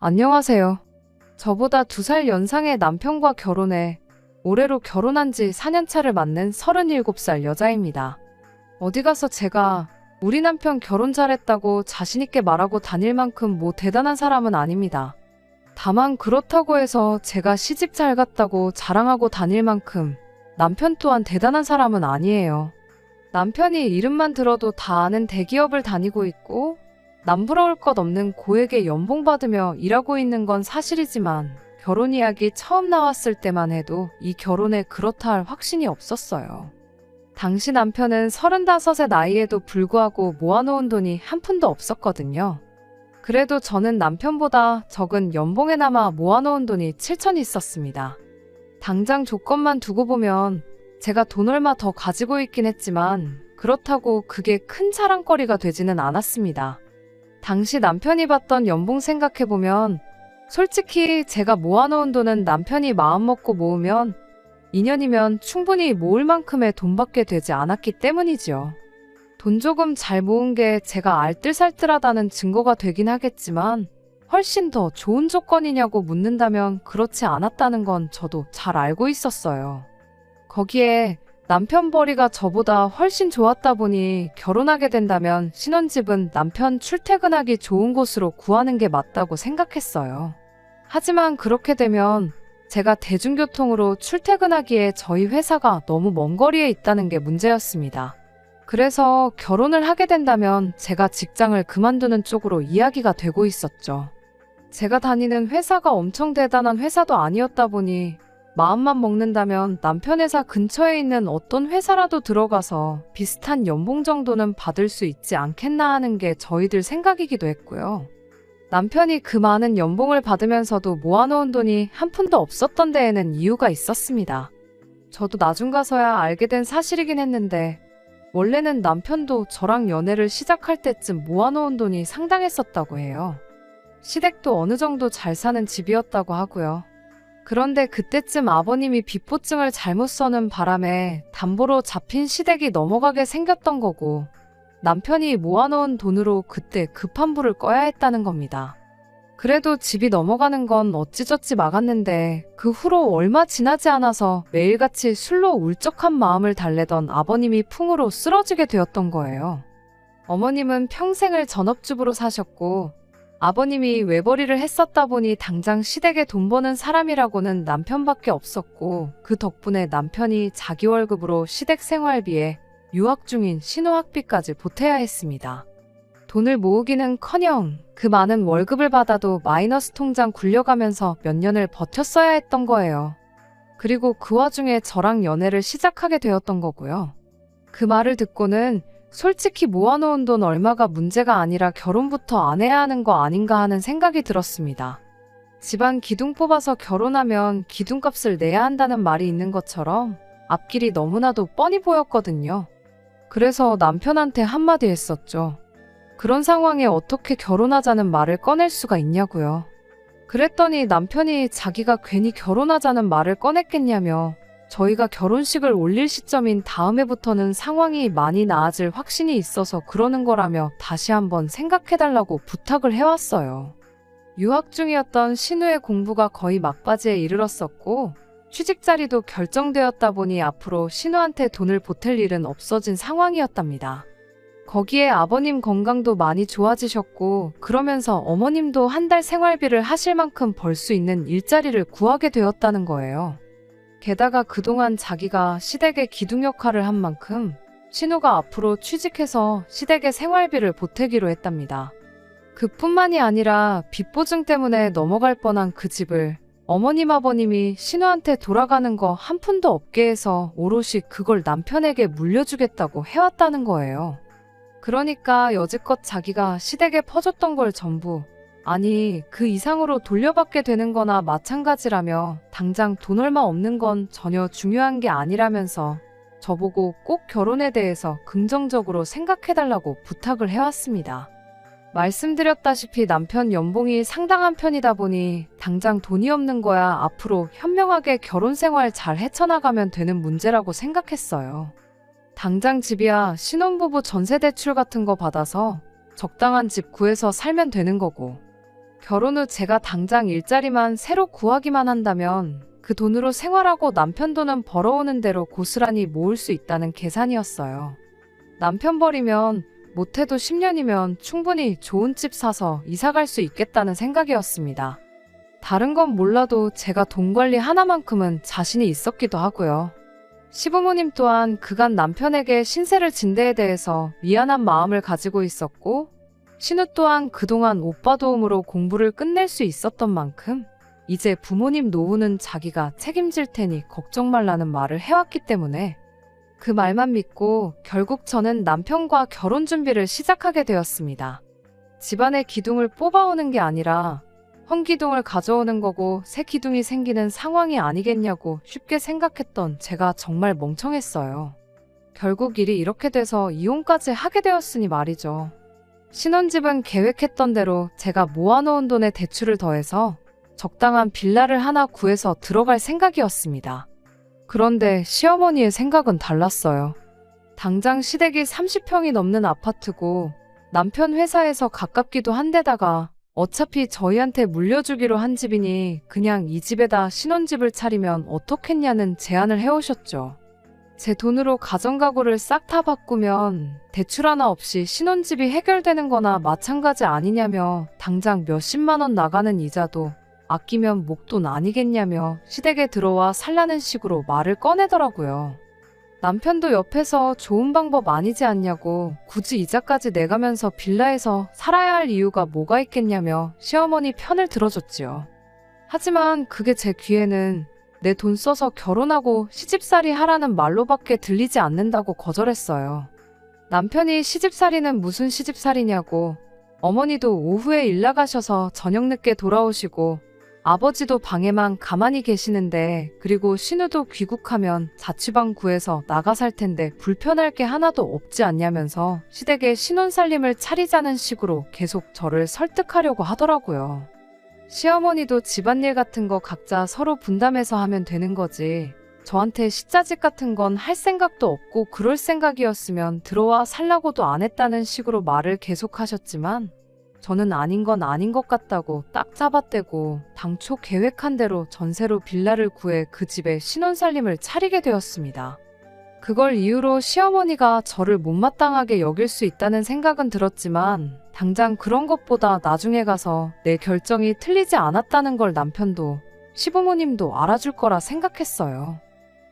안녕하세요. 저보다 2살 연상의 남편과 결혼해 올해로 결혼한 지 4년 차를 맞는 37살 여자입니다. 어디 가서 제가 우리 남편 결혼 잘했다고 자신있게 말하고 다닐 만큼 뭐 대단한 사람은 아닙니다. 다만 그렇다고 해서 제가 시집 잘 갔다고 자랑하고 다닐 만큼 남편 또한 대단한 사람은 아니에요. 남편이 이름만 들어도 다 아는 대기업을 다니고 있고 남부러울 것 없는 고액의 연봉 받으며 일하고 있는 건 사실이지만 결혼 이야기 처음 나왔을 때만 해도 이 결혼에 그렇다 할 확신이 없었어요. 당시 남편은 35의 나이에도 불구하고 모아놓은 돈이 한 푼도 없었거든요. 그래도 저는 남편보다 적은 연봉에나마 모아놓은 돈이 7천 있었습니다. 당장 조건만 두고 보면 제가 돈 얼마 더 가지고 있긴 했지만 그렇다고 그게 큰 자랑거리가 되지는 않았습니다. 당시 남편이 받던 연봉 생각해보면 솔직히 제가 모아놓은 돈은 남편이 마음먹고 모으면 2년이면 충분히 모을 만큼의 돈밖에 되지 않았기 때문이지요. 돈 조금 잘 모은 게 제가 알뜰살뜰하다는 증거가 되긴 하겠지만 훨씬 더 좋은 조건이냐고 묻는다면 그렇지 않았다는 건 저도 잘 알고 있었어요. 거기에 남편 벌이가 저보다 훨씬 좋았다 보니 결혼하게 된다면 신혼집은 남편 출퇴근하기 좋은 곳으로 구하는 게 맞다고 생각했어요. 하지만 그렇게 되면 제가 대중교통으로 출퇴근하기에 저희 회사가 너무 먼 거리에 있다는 게 문제였습니다. 그래서 결혼을 하게 된다면 제가 직장을 그만두는 쪽으로 이야기가 되고 있었죠. 제가 다니는 회사가 엄청 대단한 회사도 아니었다 보니 마음만 먹는다면 남편 회사 근처에 있는 어떤 회사라도 들어가서 비슷한 연봉 정도는 받을 수 있지 않겠나 하는 게 저희들 생각이기도 했고요. 남편이 그 많은 연봉을 받으면서도 모아놓은 돈이 한 푼도 없었던 데에는 이유가 있었습니다. 저도 나중 가서야 알게 된 사실이긴 했는데 원래는 남편도 저랑 연애를 시작할 때쯤 모아놓은 돈이 상당했었다고 해요. 시댁도 어느 정도 잘 사는 집이었다고 하고요. 그런데 그때쯤 아버님이 빚보증을 잘못 써는 바람에 담보로 잡힌 시댁이 넘어가게 생겼던 거고 남편이 모아놓은 돈으로 그때 급한 불을 꺼야 했다는 겁니다. 그래도 집이 넘어가는 건 어찌저찌 막았는데 그 후로 얼마 지나지 않아서 매일같이 술로 울적한 마음을 달래던 아버님이 풍으로 쓰러지게 되었던 거예요. 어머님은 평생을 전업주부로 사셨고 아버님이 외벌이를 했었다 보니 당장 시댁에 돈 버는 사람이라고는 남편밖에 없었고 그 덕분에 남편이 자기 월급으로 시댁 생활비에 유학 중인 신혼학비까지 보태야 했습니다. 돈을 모으기는커녕 그 많은 월급을 받아도 마이너스 통장 굴려가면서 몇 년을 버텼어야 했던 거예요. 그리고 그 와중에 저랑 연애를 시작하게 되었던 거고요. 그 말을 듣고는 솔직히 모아놓은 돈 얼마가 문제가 아니라 결혼부터 안 해야 하는 거 아닌가 하는 생각이 들었습니다. 집안 기둥 뽑아서 결혼하면 기둥값을 내야 한다는 말이 있는 것처럼 앞길이 너무나도 뻔히 보였거든요. 그래서 남편한테 한마디 했었죠. 그런 상황에 어떻게 결혼하자는 말을 꺼낼 수가 있냐고요. 그랬더니 남편이 자기가 괜히 결혼하자는 말을 꺼냈겠냐며 저희가 결혼식을 올릴 시점인 다음 해부터는 상황이 많이 나아질 확신이 있어서 그러는 거라며 다시 한번 생각해달라고 부탁을 해왔어요. 유학 중이었던 신우의 공부가 거의 막바지에 이르렀었고 취직 자리도 결정되었다 보니 앞으로 신우한테 돈을 보탤 일은 없어진 상황이었답니다. 거기에 아버님 건강도 많이 좋아지셨고 그러면서 어머님도 한 달 생활비를 하실 만큼 벌 수 있는 일자리를 구하게 되었다는 거예요. 게다가 그동안 자기가 시댁의 기둥 역할을 한 만큼 신우가 앞으로 취직해서 시댁의 생활비를 보태기로 했답니다. 그뿐만이 아니라 빚보증 때문에 넘어갈 뻔한 그 집을 어머님 아버님이 신우한테 돌아가는 거 한 푼도 없게 해서 오롯이 그걸 남편에게 물려주겠다고 해왔다는 거예요. 그러니까 여지껏 자기가 시댁에 퍼줬던 걸 전부 아니 그 이상으로 돌려받게 되는 거나 마찬가지라며 당장 돈 얼마 없는 건 전혀 중요한 게 아니라면서 저보고 꼭 결혼에 대해서 긍정적으로 생각해달라고 부탁을 해왔습니다. 말씀드렸다시피 남편 연봉이 상당한 편이다 보니 당장 돈이 없는 거야 앞으로 현명하게 결혼 생활 잘 헤쳐나가면 되는 문제라고 생각했어요. 당장 집이야 신혼부부 전세대출 같은 거 받아서 적당한 집 구해서 살면 되는 거고 결혼 후 제가 당장 일자리만 새로 구하기만 한다면 그 돈으로 생활하고 남편 돈은 벌어오는 대로 고스란히 모을 수 있다는 계산이었어요. 남편 버리면 못해도 10년이면 충분히 좋은 집 사서 이사 갈 수 있겠다는 생각이었습니다. 다른 건 몰라도 제가 돈 관리 하나만큼은 자신이 있었기도 하고요. 시부모님 또한 그간 남편에게 신세를 진 데에 대해서 미안한 마음을 가지고 있었고, 신우 또한 그동안 오빠 도움으로 공부를 끝낼 수 있었던 만큼 이제 부모님 노후는 자기가 책임질 테니 걱정 말라는 말을 해왔기 때문에 그 말만 믿고 결국 저는 남편과 결혼 준비를 시작하게 되었습니다. 집안의 기둥을 뽑아오는 게 아니라 헌기둥을 가져오는 거고 새 기둥이 생기는 상황이 아니겠냐고 쉽게 생각했던 제가 정말 멍청했어요. 결국 일이 이렇게 돼서 이혼까지 하게 되었으니 말이죠. 신혼집은 계획했던 대로 제가 모아놓은 돈에 대출을 더해서 적당한 빌라를 하나 구해서 들어갈 생각이었습니다. 그런데 시어머니의 생각은 달랐어요. 당장 시댁이 30평이 넘는 아파트고 남편 회사에서 가깝기도 한데다가 어차피 저희한테 물려주기로 한 집이니 그냥 이 집에다 신혼집을 차리면 어떻겠냐는 제안을 해오셨죠. 제 돈으로 가정가구를 싹 다 바꾸면 대출 하나 없이 신혼집이 해결되는 거나 마찬가지 아니냐며 당장 몇십만 원 나가는 이자도 아끼면 목돈 아니겠냐며 시댁에 들어와 살라는 식으로 말을 꺼내더라고요. 남편도 옆에서 좋은 방법 아니지 않냐고 굳이 이자까지 내가면서 빌라에서 살아야 할 이유가 뭐가 있겠냐며 시어머니 편을 들어줬지요. 하지만 그게 제 귀에는 내 돈 써서 결혼하고 시집살이 하라는 말로밖에 들리지 않는다고 거절했어요. 남편이 시집살이는 무슨 시집살이냐고, 어머니도 오후에 일 나가셔서 저녁 늦게 돌아오시고 아버지도 방에만 가만히 계시는데, 그리고 신우도 귀국하면 자취방 구해서 나가 살 텐데 불편할 게 하나도 없지 않냐면서 시댁에 신혼살림을 차리자는 식으로 계속 저를 설득하려고 하더라고요. 시어머니도 집안일 같은 거 각자 서로 분담해서 하면 되는 거지, 저한테 식자직 같은 건 할 생각도 없고 그럴 생각이었으면 들어와 살라고도 안 했다는 식으로 말을 계속하셨지만 저는 아닌 건 아닌 것 같다고 딱 잡아떼고 당초 계획한 대로 전세로 빌라를 구해 그 집에 신혼살림을 차리게 되었습니다. 그걸 이유로 시어머니가 저를 못마땅하게 여길 수 있다는 생각은 들었지만 당장 그런 것보다 나중에 가서 내 결정이 틀리지 않았다는 걸 남편도 시부모님도 알아줄 거라 생각했어요.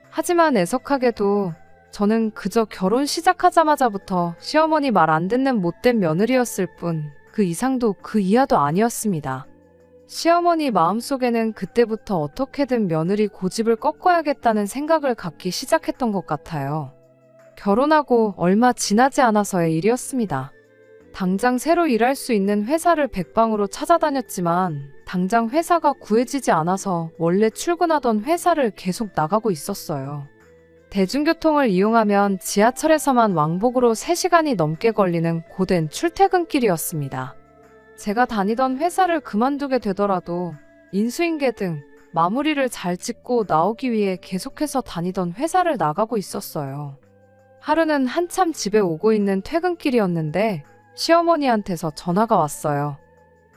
하지만 애석하게도 저는 그저 결혼 시작하자마자부터 시어머니 말 안 듣는 못된 며느리였을 뿐 그 이상도 그 이하도 아니었습니다. 시어머니 마음속에는 그때부터 어떻게든 며느리 고집을 꺾어야겠다는 생각을 갖기 시작했던 것 같아요. 결혼하고 얼마 지나지 않아서의 일이었습니다. 당장 새로 일할 수 있는 회사를 백방으로 찾아다녔지만 당장 회사가 구해지지 않아서 원래 출근하던 회사를 계속 나가고 있었어요. 대중교통을 이용하면 지하철에서만 왕복으로 3시간이 넘게 걸리는 고된 출퇴근길이었습니다. 제가 다니던 회사를 그만두게 되더라도 인수인계 등 마무리를 잘 짓고 나오기 위해 계속해서 다니던 회사를 나가고 있었어요. 하루는 한참 집에 오고 있는 퇴근길이었는데 시어머니한테서 전화가 왔어요.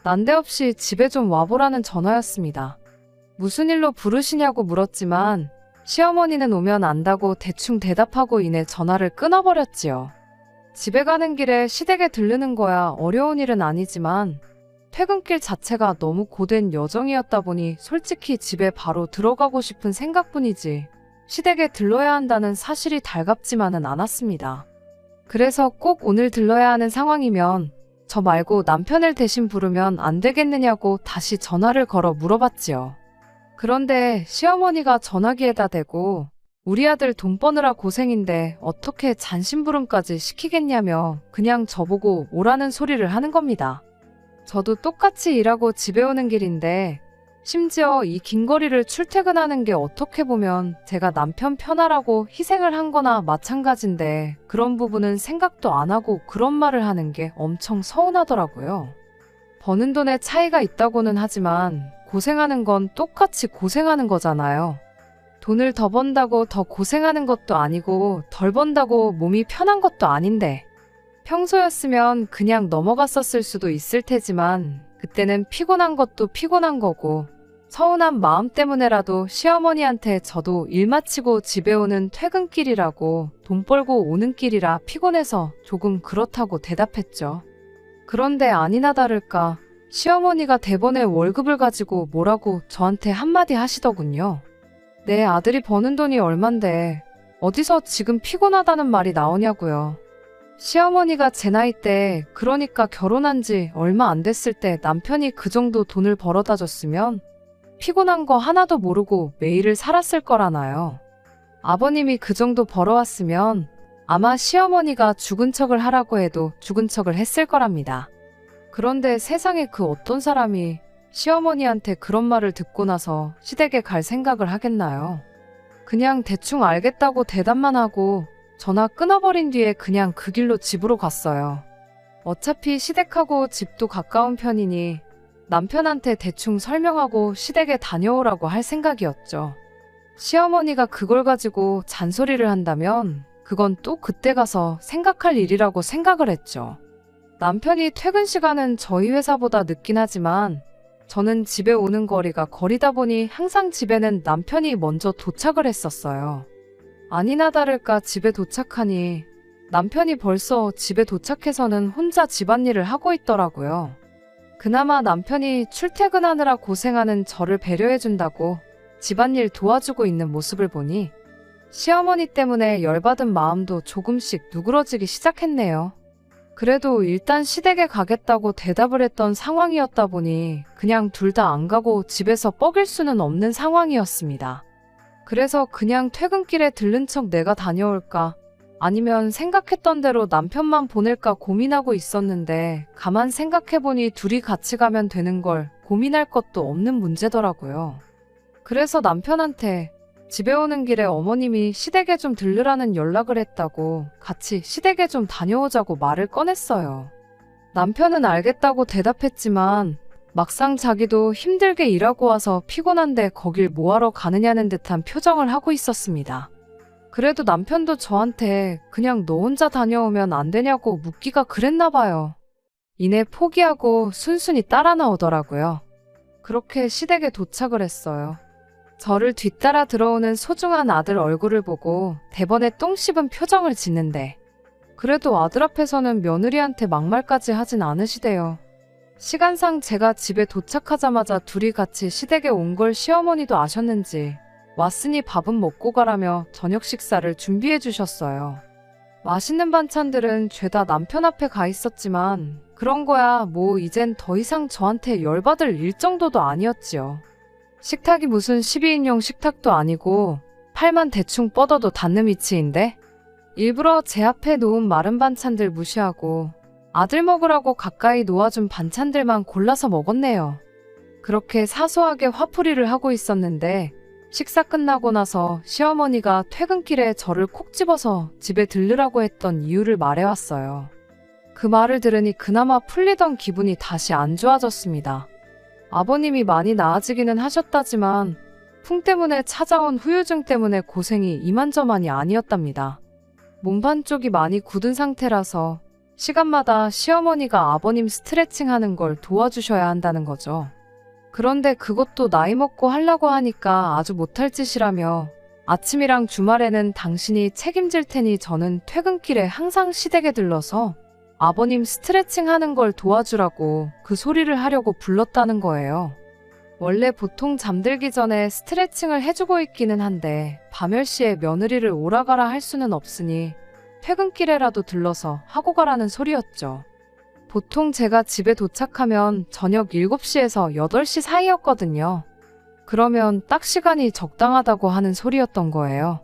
난데없이 집에 좀 와보라는 전화였습니다. 무슨 일로 부르시냐고 물었지만 시어머니는 오면 안다고 대충 대답하고 이내 전화를 끊어버렸지요. 집에 가는 길에 시댁에 들르는 거야 어려운 일은 아니지만 퇴근길 자체가 너무 고된 여정이었다 보니 솔직히 집에 바로 들어가고 싶은 생각뿐이지 시댁에 들러야 한다는 사실이 달갑지만은 않았습니다. 그래서 꼭 오늘 들러야 하는 상황이면 저 말고 남편을 대신 부르면 안 되겠느냐고 다시 전화를 걸어 물어봤지요. 그런데 시어머니가 전화기에다 대고 우리 아들 돈 버느라 고생인데 어떻게 잔심부름까지 시키겠냐며 그냥 저보고 오라는 소리를 하는 겁니다. 저도 똑같이 일하고 집에 오는 길인데 심지어 이 긴 거리를 출퇴근하는 게 어떻게 보면 제가 남편 편하라고 희생을 한 거나 마찬가지인데 그런 부분은 생각도 안 하고 그런 말을 하는 게 엄청 서운하더라고요. 버는 돈에 차이가 있다고는 하지만 고생하는 건 똑같이 고생하는 거잖아요. 돈을 더 번다고 더 고생하는 것도 아니고 덜 번다고 몸이 편한 것도 아닌데 평소였으면 그냥 넘어갔었을 수도 있을 테지만 그때는 피곤한 것도 피곤한 거고 서운한 마음 때문에라도 시어머니한테 저도 일 마치고 집에 오는 퇴근길이라고 돈 벌고 오는 길이라 피곤해서 조금 그렇다고 대답했죠. 그런데 아니나 다를까 시어머니가 대번에 월급을 가지고 뭐라고 저한테 한마디 하시더군요. 내 아들이 버는 돈이 얼만데 어디서 지금 피곤하다는 말이 나오냐고요. 시어머니가 제 나이 때, 그러니까 결혼한 지 얼마 안 됐을 때 남편이 그 정도 돈을 벌어다 줬으면 피곤한 거 하나도 모르고 매일을 살았을 거라나요. 아버님이 그 정도 벌어왔으면 아마 시어머니가 죽은 척을 하라고 해도 죽은 척을 했을 거랍니다. 그런데 세상에 그 어떤 사람이 시어머니한테 그런 말을 듣고 나서 시댁에 갈 생각을 하겠나요? 그냥 대충 알겠다고 대답만 하고 전화 끊어버린 뒤에 그냥 그 길로 집으로 갔어요. 어차피 시댁하고 집도 가까운 편이니 남편한테 대충 설명하고 시댁에 다녀오라고 할 생각이었죠. 시어머니가 그걸 가지고 잔소리를 한다면 그건 또 그때 가서 생각할 일이라고 생각을 했죠. 남편이 퇴근 시간은 저희 회사보다 늦긴 하지만 저는 집에 오는 거리가 거리다 보니 항상 집에는 남편이 먼저 도착을 했었어요. 아니나 다를까 집에 도착하니 남편이 벌써 집에 도착해서는 혼자 집안일을 하고 있더라고요. 그나마 남편이 출퇴근하느라 고생하는 저를 배려해준다고 집안일 도와주고 있는 모습을 보니 시어머니 때문에 열받은 마음도 조금씩 누그러지기 시작했네요. 그래도 일단 시댁에 가겠다고 대답을 했던 상황이었다 보니 그냥 둘 다 안 가고 집에서 뻐길 수는 없는 상황이었습니다. 그래서 그냥 퇴근길에 들른 척 내가 다녀올까 아니면 생각했던 대로 남편만 보낼까 고민하고 있었는데 가만 생각해보니 둘이 같이 가면 되는 걸 고민할 것도 없는 문제더라고요. 그래서 남편한테 집에 오는 길에 어머님이 시댁에 좀 들르라는 연락을 했다고 같이 시댁에 좀 다녀오자고 말을 꺼냈어요. 남편은 알겠다고 대답했지만 막상 자기도 힘들게 일하고 와서 피곤한데 거길 뭐하러 가느냐는 듯한 표정을 하고 있었습니다. 그래도 남편도 저한테 그냥 너 혼자 다녀오면 안 되냐고 묻기가 그랬나 봐요. 이내 포기하고 순순히 따라 나오더라고요. 그렇게 시댁에 도착을 했어요. 저를 뒤따라 들어오는 소중한 아들 얼굴을 보고 대번에 똥 씹은 표정을 짓는데 그래도 아들 앞에서는 며느리한테 막말까지 하진 않으시대요. 시간상 제가 집에 도착하자마자 둘이 같이 시댁에 온 걸 시어머니도 아셨는지 왔으니 밥은 먹고 가라며 저녁 식사를 준비해 주셨어요. 맛있는 반찬들은 죄다 남편 앞에 가 있었지만 그런 거야 뭐 이젠 더 이상 저한테 열받을 일 정도도 아니었지요. 식탁이 무슨 12인용 식탁도 아니고 팔만 대충 뻗어도 닿는 위치인데 일부러 제 앞에 놓은 마른 반찬들 무시하고 아들 먹으라고 가까이 놓아준 반찬들만 골라서 먹었네요. 그렇게 사소하게 화풀이를 하고 있었는데 식사 끝나고 나서 시어머니가 퇴근길에 저를 콕 집어서 집에 들르라고 했던 이유를 말해왔어요. 그 말을 들으니 그나마 풀리던 기분이 다시 안 좋아졌습니다. 아버님이 많이 나아지기는 하셨다지만 풍 때문에 찾아온 후유증 때문에 고생이 이만저만이 아니었답니다. 몸 반쪽이 많이 굳은 상태라서 시간마다 시어머니가 아버님 스트레칭 하는 걸 도와주셔야 한다는 거죠. 그런데 그것도 나이 먹고 하려고 하니까 아주 못할 짓이라며 아침이랑 주말에는 당신이 책임질 테니 저는 퇴근길에 항상 시댁에 들러서 아버님 스트레칭 하는 걸 도와주라고 그 소리를 하려고 불렀다는 거예요. 원래 보통 잠들기 전에 스트레칭을 해주고 있기는 한데 밤10시에 며느리를 오라가라 할 수는 없으니 퇴근길에라도 들러서 하고 가라는 소리였죠. 보통 제가 집에 도착하면 저녁 7시에서 8시 사이였거든요. 그러면 딱 시간이 적당하다고 하는 소리였던 거예요.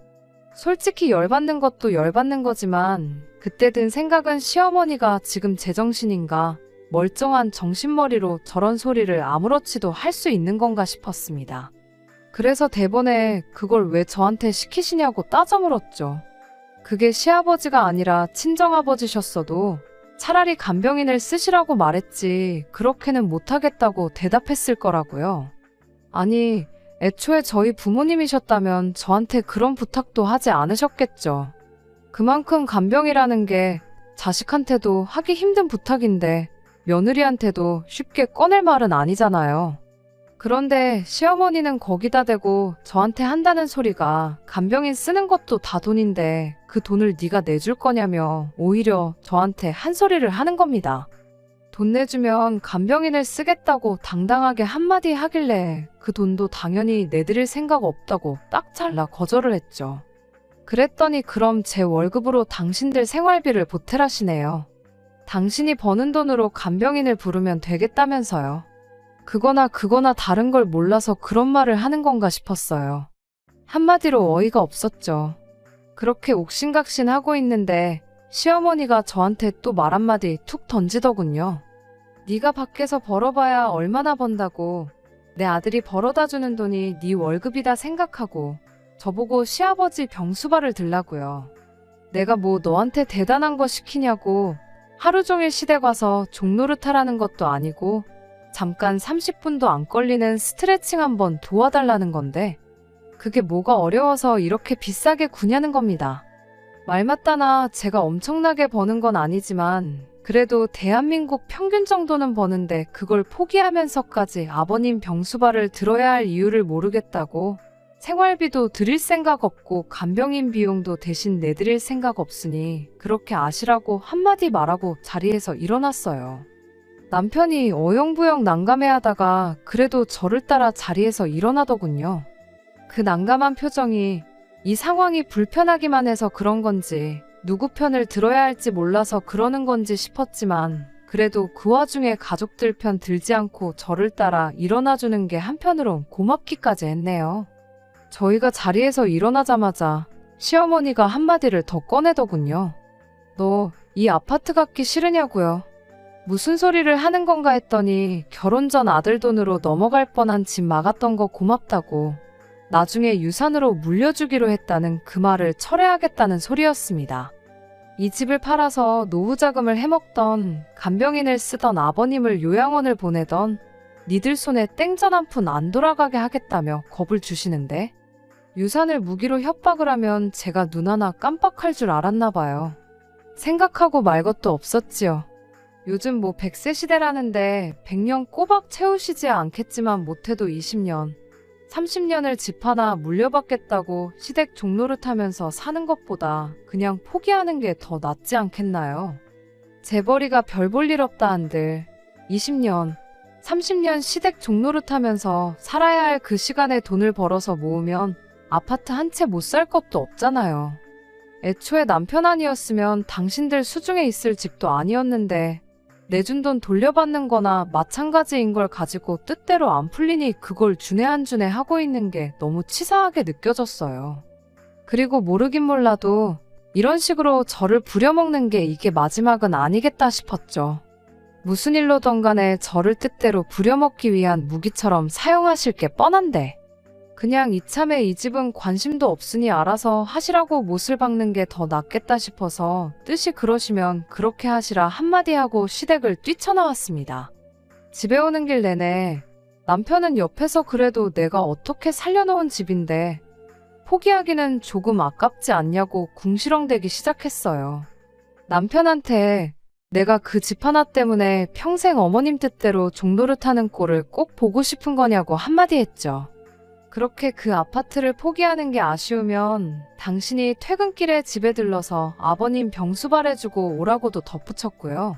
솔직히 열받는 것도 열받는 거지만 그때 든 생각은 시어머니가 지금 제정신인가 멀쩡한 정신머리로 저런 소리를 아무렇지도 할 수 있는 건가 싶었습니다. 그래서 대번에 그걸 왜 저한테 시키시냐고 따져 물었죠. 그게 시아버지가 아니라 친정아버지셨어도 차라리 간병인을 쓰시라고 말했지 그렇게는 못하겠다고 대답했을 거라고요. 아니, 애초에 저희 부모님이셨다면 저한테 그런 부탁도 하지 않으셨겠죠. 그만큼 간병이라는 게 자식한테도 하기 힘든 부탁인데 며느리한테도 쉽게 꺼낼 말은 아니잖아요. 그런데 시어머니는 거기다 대고 저한테 한다는 소리가 간병인 쓰는 것도 다 돈인데 그 돈을 네가 내줄 거냐며 오히려 저한테 한 소리를 하는 겁니다. 돈 내주면 간병인을 쓰겠다고 당당하게 한마디 하길래 그 돈도 당연히 내드릴 생각 없다고 딱 잘라 거절을 했죠. 그랬더니 그럼 제 월급으로 당신들 생활비를 보태라시네요. 당신이 버는 돈으로 간병인을 부르면 되겠다면서요. 그거나 다른 걸 몰라서 그런 말을 하는 건가 싶었어요. 한마디로 어이가 없었죠. 그렇게 옥신각신하고 있는데 시어머니가 저한테 또 말 한마디 툭 던지더군요. 네가 밖에서 벌어봐야 얼마나 번다고. 내 아들이 벌어다 주는 돈이 네 월급이다 생각하고 저보고 시아버지 병수발을 들라고요. 내가 뭐 너한테 대단한 거 시키냐고. 하루 종일 시댁 와서 종노릇 하라는 것도 아니고 잠깐 30분도 안 걸리는 스트레칭 한번 도와달라는 건데 그게 뭐가 어려워서 이렇게 비싸게 구냐는 겁니다. 말 맞다나 제가 엄청나게 버는 건 아니지만 그래도 대한민국 평균 정도는 버는데 그걸 포기하면서까지 아버님 병수발을 들어야 할 이유를 모르겠다고. 생활비도 드릴 생각 없고 간병인 비용도 대신 내드릴 생각 없으니 그렇게 아시라고 한마디 말하고 자리에서 일어났어요. 남편이 어영부영 난감해하다가 그래도 저를 따라 자리에서 일어나더군요. 그 난감한 표정이 이 상황이 불편하기만 해서 그런 건지 누구 편을 들어야 할지 몰라서 그러는 건지 싶었지만 그래도 그 와중에 가족들 편 들지 않고 저를 따라 일어나주는 게 한편으론 고맙기까지 했네요. 저희가 자리에서 일어나자마자 시어머니가 한마디를 더 꺼내더군요. 너 이 아파트 갖기 싫으냐고요. 무슨 소리를 하는 건가 했더니 결혼 전 아들 돈으로 넘어갈 뻔한 집 막았던 거 고맙다고 나중에 유산으로 물려주기로 했다는 그 말을 철회하겠다는 소리였습니다. 이 집을 팔아서 노후 자금을 해먹던 간병인을 쓰던 아버님을 요양원을 보내던 니들 손에 땡전 한 푼 안 돌아가게 하겠다며 겁을 주시는데 유산을 무기로 협박을 하면 제가 눈 하나 깜빡할 줄 알았나 봐요. 생각하고 말 것도 없었지요. 요즘 뭐 100세 시대라는데 100년 꼬박 채우시지 않겠지만 못해도 20년, 30년을 집 하나 물려받겠다고 시댁 종노릇 하면서 사는 것보다 그냥 포기하는 게 더 낫지 않겠나요? 재벌이가 별 볼 일 없다 한들 20년, 30년 시댁 종노릇 하면서 살아야 할 그 시간에 돈을 벌어서 모으면 아파트 한 채 못 살 것도 없잖아요. 애초에 남편 아니었으면 당신들 수중에 있을 집도 아니었는데 내준 돈 돌려받는 거나 마찬가지인 걸 가지고 뜻대로 안 풀리니 그걸 주네 안 주네 하고 있는 게 너무 치사하게 느껴졌어요. 그리고 모르긴 몰라도 이런 식으로 저를 부려먹는 게 이게 마지막은 아니겠다 싶었죠. 무슨 일로든 간에 저를 뜻대로 부려먹기 위한 무기처럼 사용하실 게 뻔한데 그냥 이참에 이 집은 관심도 없으니 알아서 하시라고 못을 박는 게 더 낫겠다 싶어서 뜻이 그러시면 그렇게 하시라 한마디 하고 시댁을 뛰쳐나왔습니다. 집에 오는 길 내내 남편은 옆에서 그래도 내가 어떻게 살려놓은 집인데 포기하기는 조금 아깝지 않냐고 궁시렁대기 시작했어요. 남편한테 내가 그 집 하나 때문에 평생 어머님 뜻대로 종노릇하는 꼴을 꼭 보고 싶은 거냐고 한마디 했죠. 그렇게 그 아파트를 포기하는 게 아쉬우면 당신이 퇴근길에 집에 들러서 아버님 병수발해주고 오라고도 덧붙였고요.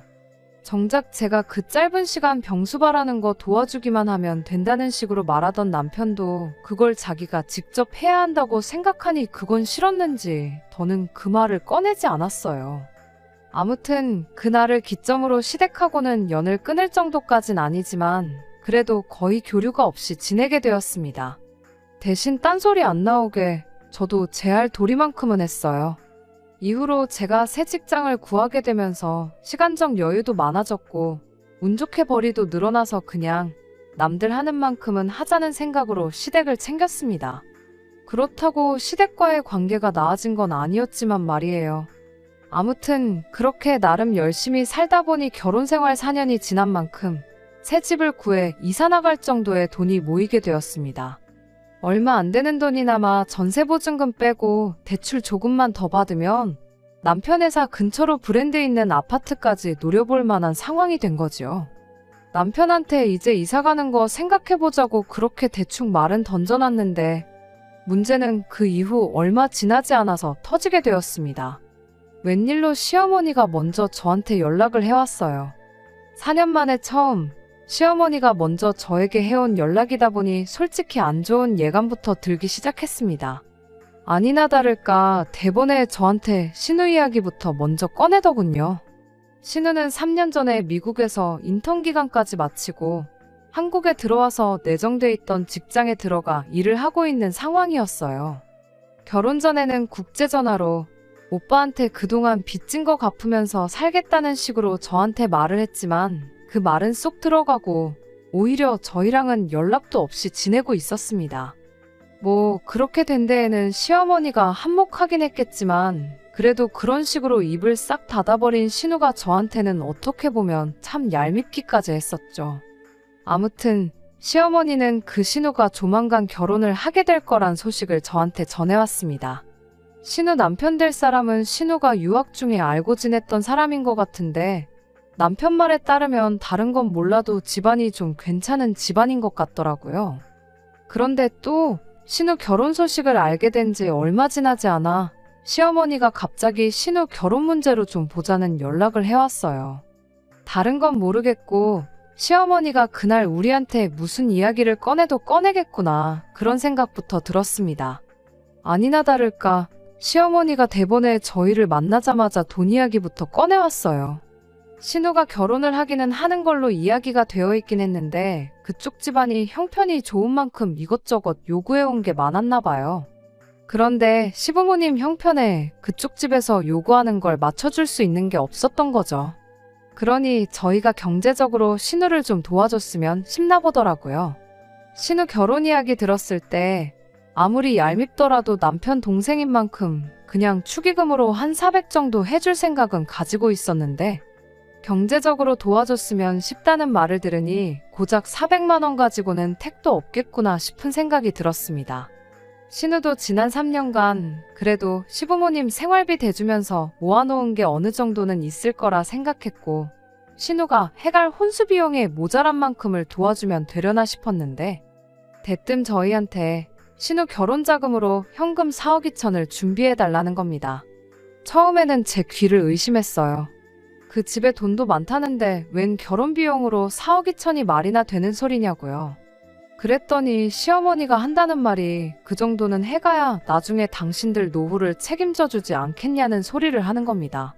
정작 제가 그 짧은 시간 병수발하는 거 도와주기만 하면 된다는 식으로 말하던 남편도 그걸 자기가 직접 해야 한다고 생각하니 그건 싫었는지 더는 그 말을 꺼내지 않았어요. 아무튼 그날을 기점으로 시댁하고는 연을 끊을 정도까진 아니지만 그래도 거의 교류가 없이 지내게 되었습니다. 대신 딴소리 안 나오게 저도 제 할 도리만큼은 했어요. 이후로 제가 새 직장을 구하게 되면서 시간적 여유도 많아졌고 운 좋게 벌이도 늘어나서 그냥 남들 하는 만큼은 하자는 생각으로 시댁을 챙겼습니다. 그렇다고 시댁과의 관계가 나아진 건 아니었지만 말이에요. 아무튼 그렇게 나름 열심히 살다 보니 결혼생활 4년이 지난 만큼 새 집을 구해 이사 나갈 정도의 돈이 모이게 되었습니다. 얼마 안 되는 돈이 남아 전세보증금 빼고 대출 조금만 더 받으면 남편 회사 근처로 브랜드 있는 아파트까지 노려볼 만한 상황이 된 거지요. 남편한테 이제 이사 가는 거 생각해보자고 그렇게 대충 말은 던져놨는데 문제는 그 이후 얼마 지나지 않아서 터지게 되었습니다. 웬일로 시어머니가 먼저 저한테 연락을 해왔어요. 4년 만에 처음 시어머니가 먼저 저에게 해온 연락이다 보니 솔직히 안 좋은 예감부터 들기 시작했습니다. 아니나 다를까 대본에 저한테 신우 이야기부터 먼저 꺼내더군요. 신우는 3년 전에 미국에서 인턴 기간까지 마치고 한국에 들어와서 내정돼 있던 직장에 들어가 일을 하고 있는 상황이었어요. 결혼 전에는 국제전화로 오빠한테 그동안 빚진 거 갚으면서 살겠다는 식으로 저한테 말을 했지만 그 말은 쏙 들어가고 오히려 저희랑은 연락도 없이 지내고 있었습니다. 뭐 그렇게 된 데에는 시어머니가 한몫하긴 했겠지만 그래도 그런 식으로 입을 싹 닫아버린 신우가 저한테는 어떻게 보면 참 얄밉기까지 했었죠. 아무튼 시어머니는 그 신우가 조만간 결혼을 하게 될 거란 소식을 저한테 전해왔습니다. 신우 남편 될 사람은 신우가 유학 중에 알고 지냈던 사람인 것 같은데 남편 말에 따르면 다른 건 몰라도 집안이 좀 괜찮은 집안인 것 같더라고요. 그런데 또 신우 결혼 소식을 알게 된 지 얼마 지나지 않아 시어머니가 갑자기 신우 결혼 문제로 좀 보자는 연락을 해왔어요. 다른 건 모르겠고 시어머니가 그날 우리한테 무슨 이야기를 꺼내도 꺼내겠구나 그런 생각부터 들었습니다. 아니나 다를까 시어머니가 대본에 저희를 만나자마자 돈 이야기부터 꺼내왔어요. 신우가 결혼을 하기는 하는 걸로 이야기가 되어 있긴 했는데 그쪽 집안이 형편이 좋은 만큼 이것저것 요구해온 게 많았나 봐요. 그런데 시부모님 형편에 그쪽 집에서 요구하는 걸 맞춰줄 수 있는 게 없었던 거죠. 그러니 저희가 경제적으로 신우를 좀 도와줬으면 싶나 보더라고요. 신우 결혼 이야기 들었을 때 아무리 얄밉더라도 남편 동생인 만큼 그냥 축의금으로 한 400 정도 해줄 생각은 가지고 있었는데 경제적으로 도와줬으면 싶다는 말을 들으니 고작 400만 원 가지고는 택도 없겠구나 싶은 생각이 들었습니다. 신우도 지난 3년간 그래도 시부모님 생활비 대주면서 모아놓은 게 어느 정도는 있을 거라 생각했고 신우가 해갈 혼수 비용에 모자란 만큼을 도와주면 되려나 싶었는데 대뜸 저희한테 신우 결혼 자금으로 현금 4억 2천을 준비해달라는 겁니다. 처음에는 제 귀를 의심했어요. 그 집에 돈도 많다는데 웬 결혼 비용으로 4억 2천이 말이나 되는 소리냐고요. 그랬더니 시어머니가 한다는 말이 그 정도는 해가야 나중에 당신들 노후를 책임져 주지 않겠냐는 소리를 하는 겁니다.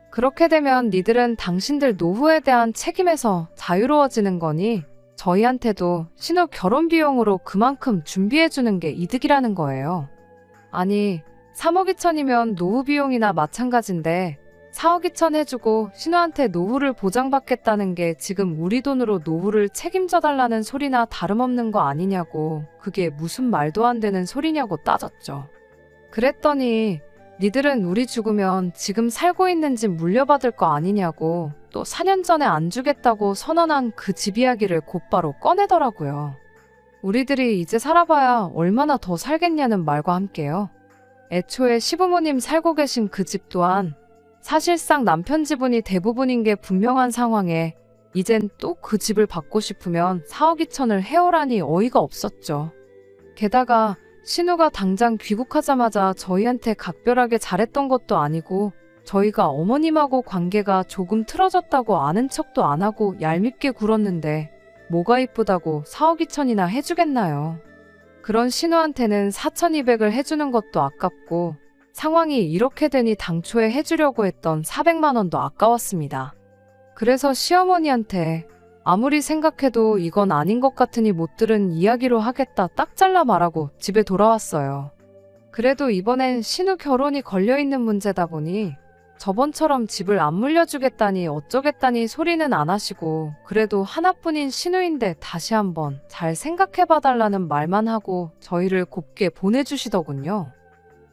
그렇게 되면 니들은 당신들 노후에 대한 책임에서 자유로워지는 거니 저희한테도 신우 결혼 비용으로 그만큼 준비해주는 게 이득이라는 거예요. 아니 3억 2천이면 노후 비용이나 마찬가지인데 4억 2천 해주고 신우한테 노후를 보장받겠다는 게 지금 우리 돈으로 노후를 책임져 달라는 소리나 다름없는 거 아니냐고 그게 무슨 말도 안 되는 소리냐고 따졌죠. 그랬더니 니들은 우리 죽으면 지금 살고 있는 집 물려받을 거 아니냐고 또 4년 전에 안 주겠다고 선언한 그 집 이야기를 곧바로 꺼내더라고요. 우리들이 이제 살아봐야 얼마나 더 살겠냐는 말과 함께요. 애초에 시부모님 살고 계신 그 집 또한 사실상 남편 지분이 대부분인 게 분명한 상황에 이젠 또 그 집을 받고 싶으면 4억 2천을 해오라니 어이가 없었죠. 게다가 신우가 당장 귀국하자마자 저희한테 각별하게 잘했던 것도 아니고 저희가 어머님하고 관계가 조금 틀어졌다고 아는 척도 안 하고 얄밉게 굴었는데 뭐가 이쁘다고 4억 2천이나 해주겠나요. 그런 신우한테는 4,200을 해주는 것도 아깝고 상황이 이렇게 되니 당초에 해주려고 했던 400만 원도 아까웠습니다. 그래서 시어머니한테 아무리 생각해도 이건 아닌 것 같으니 못 들은 이야기로 하겠다 딱 잘라 말하고 집에 돌아왔어요. 그래도 이번엔 신우 결혼이 걸려있는 문제다 보니 저번처럼 집을 안 물려주겠다니 어쩌겠다니 소리는 안 하시고 그래도 하나뿐인 신우인데 다시 한번 잘 생각해봐달라는 말만 하고 저희를 곱게 보내주시더군요.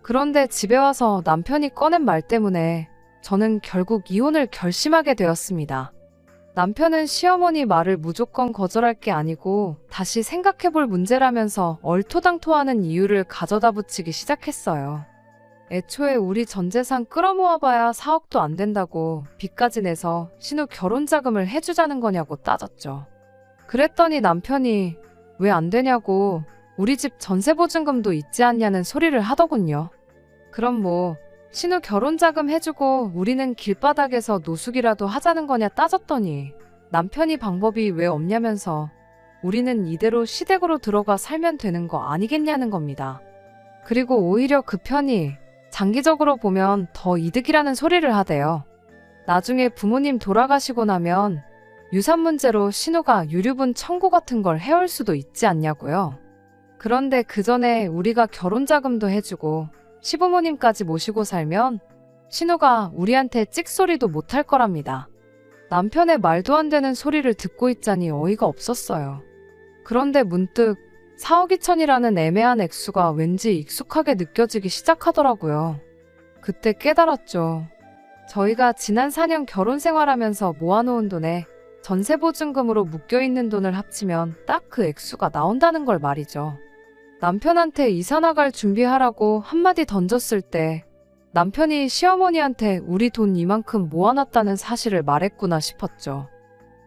그런데 집에 와서 남편이 꺼낸 말 때문에 저는 결국 이혼을 결심하게 되었습니다. 남편은 시어머니 말을 무조건 거절할 게 아니고 다시 생각해볼 문제라면서 얼토당토하는 이유를 가져다 붙이기 시작했어요. 애초에 우리 전 재산 끌어모아봐야 4억도 안 된다고 빚까지 내서 신우 결혼 자금을 해주자는 거냐고 따졌죠. 그랬더니 남편이 왜 안 되냐고 우리 집 전세보증금도 있지 않냐는 소리를 하더군요. 그럼 뭐 신우 결혼 자금 해주고 우리는 길바닥에서 노숙이라도 하자는 거냐 따졌더니 남편이 방법이 왜 없냐면서 우리는 이대로 시댁으로 들어가 살면 되는 거 아니겠냐는 겁니다. 그리고 오히려 그 편이 장기적으로 보면 더 이득이라는 소리를 하대요. 나중에 부모님 돌아가시고 나면 유산 문제로 신우가 유류분 청구 같은 걸 해올 수도 있지 않냐고요. 그런데 그 전에 우리가 결혼 자금도 해주고 시부모님까지 모시고 살면 신우가 우리한테 찍소리도 못할 거랍니다. 남편의 말도 안 되는 소리를 듣고 있자니 어이가 없었어요. 그런데 문득 4억 2천이라는 애매한 액수가 왠지 익숙하게 느껴지기 시작하더라고요. 그때 깨달았죠. 저희가 지난 4년 결혼 생활하면서 모아놓은 돈에 전세보증금으로 묶여있는 돈을 합치면 딱 그 액수가 나온다는 걸 말이죠. 남편한테 이사 나갈 준비하라고 한마디 던졌을 때 남편이 시어머니한테 우리 돈 이만큼 모아놨다는 사실을 말했구나 싶었죠.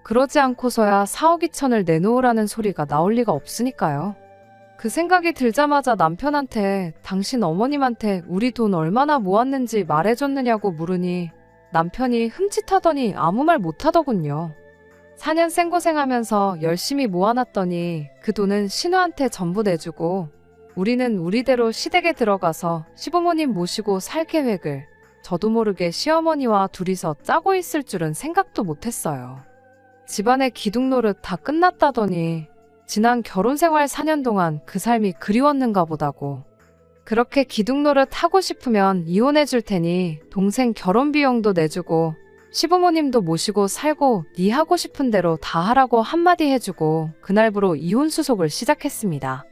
그러지 않고서야 4억 2천을 내놓으라는 소리가 나올 리가 없으니까요. 그 생각이 들자마자 남편한테 당신 어머님한테 우리 돈 얼마나 모았는지 말해줬느냐고 물으니 남편이 흠칫하더니 아무 말 못하더군요. 4년 생고생하면서 열심히 모아놨더니 그 돈은 신우한테 전부 내주고 우리는 우리대로 시댁에 들어가서 시부모님 모시고 살 계획을 저도 모르게 시어머니와 둘이서 짜고 있을 줄은 생각도 못했어요. 집안의 기둥노릇 다 끝났다더니 지난 결혼생활 4년 동안 그 삶이 그리웠는가 보다고. 그렇게 기둥노릇 하고 싶으면 이혼해 줄 테니 동생 결혼 비용도 내주고 시부모님도 모시고 살고 네 하고 싶은 대로 다 하라고 한마디 해주고 그날부로 이혼 수속을 시작했습니다.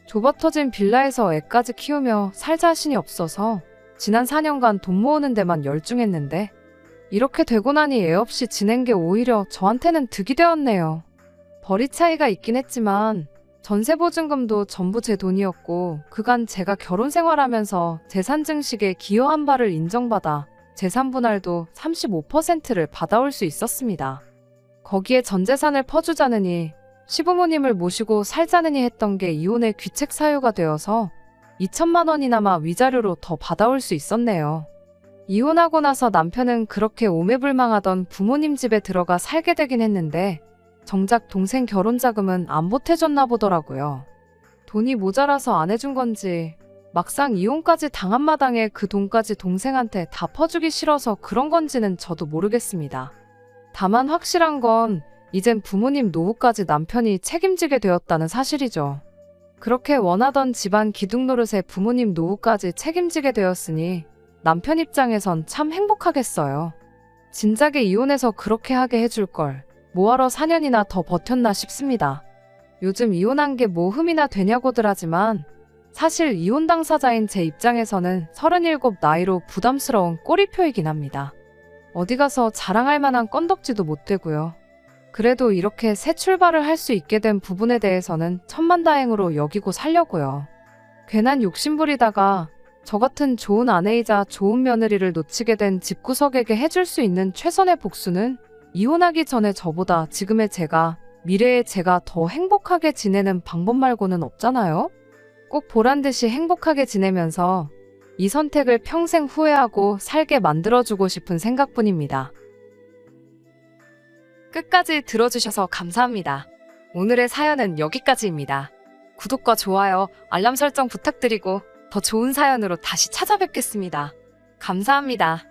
좁아터진 빌라에서 애까지 키우며 살 자신이 없어서 지난 4년간 돈 모으는 데만 열중했는데 이렇게 되고 나니 애 없이 지낸 게 오히려 저한테는 득이 되었네요. 벌이 차이가 있긴 했지만 전세보증금도 전부 제 돈이었고 그간 제가 결혼 생활하면서 재산 증식에 기여한 바를 인정받아 재산 분할도 35%를 받아올 수 있었습니다. 거기에 전 재산을 퍼주자느니 시부모님을 모시고 살자느니 했던 게 이혼의 귀책 사유가 되어서 2천만 원이나마 위자료로 더 받아올 수 있었네요. 이혼하고 나서 남편은 그렇게 오매불망하던 부모님 집에 들어가 살게 되긴 했는데 정작 동생 결혼 자금은 안 보태줬나 보더라고요. 돈이 모자라서 안 해준 건지 막상 이혼까지 당한 마당에 그 돈까지 동생한테 다 퍼주기 싫어서 그런 건지는 저도 모르겠습니다. 다만 확실한 건 이젠 부모님 노후까지 남편이 책임지게 되었다는 사실이죠. 그렇게 원하던 집안 기둥노릇에 부모님 노후까지 책임지게 되었으니 남편 입장에선 참 행복하겠어요. 진작에 이혼해서 그렇게 하게 해줄 걸 뭐하러 4년이나 더 버텼나 싶습니다. 요즘 이혼한 게 뭐 흠이나 되냐고들 하지만 사실 이혼 당사자인 제 입장에서는 37 나이로 부담스러운 꼬리표이긴 합니다. 어디 가서 자랑할 만한 건덕지도 못 되고요. 그래도 이렇게 새 출발을 할 수 있게 된 부분에 대해서는 천만다행으로 여기고 살려고요. 괜한 욕심부리다가 저 같은 좋은 아내이자 좋은 며느리를 놓치게 된 집구석에게 해줄 수 있는 최선의 복수는 이혼하기 전에 저보다 지금의 제가, 미래의 제가 더 행복하게 지내는 방법 말고는 없잖아요? 꼭 보란듯이 행복하게 지내면서 이 선택을 평생 후회하고 살게 만들어주고 싶은 생각뿐입니다. 끝까지 들어주셔서 감사합니다. 오늘의 사연은 여기까지입니다. 구독과 좋아요, 알람 설정 부탁드리고 더 좋은 사연으로 다시 찾아뵙겠습니다. 감사합니다.